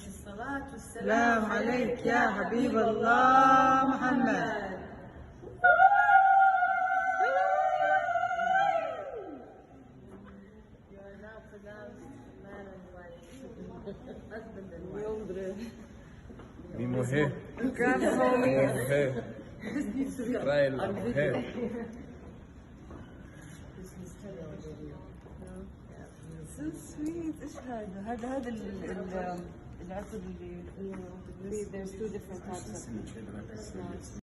الصلاة والسلام عليك يا حبيب الله محمد. Mi mujer. Grab the homies. Mujer. Trae la mujer. So sweet. ايش هذا العقد اللي there's two different types of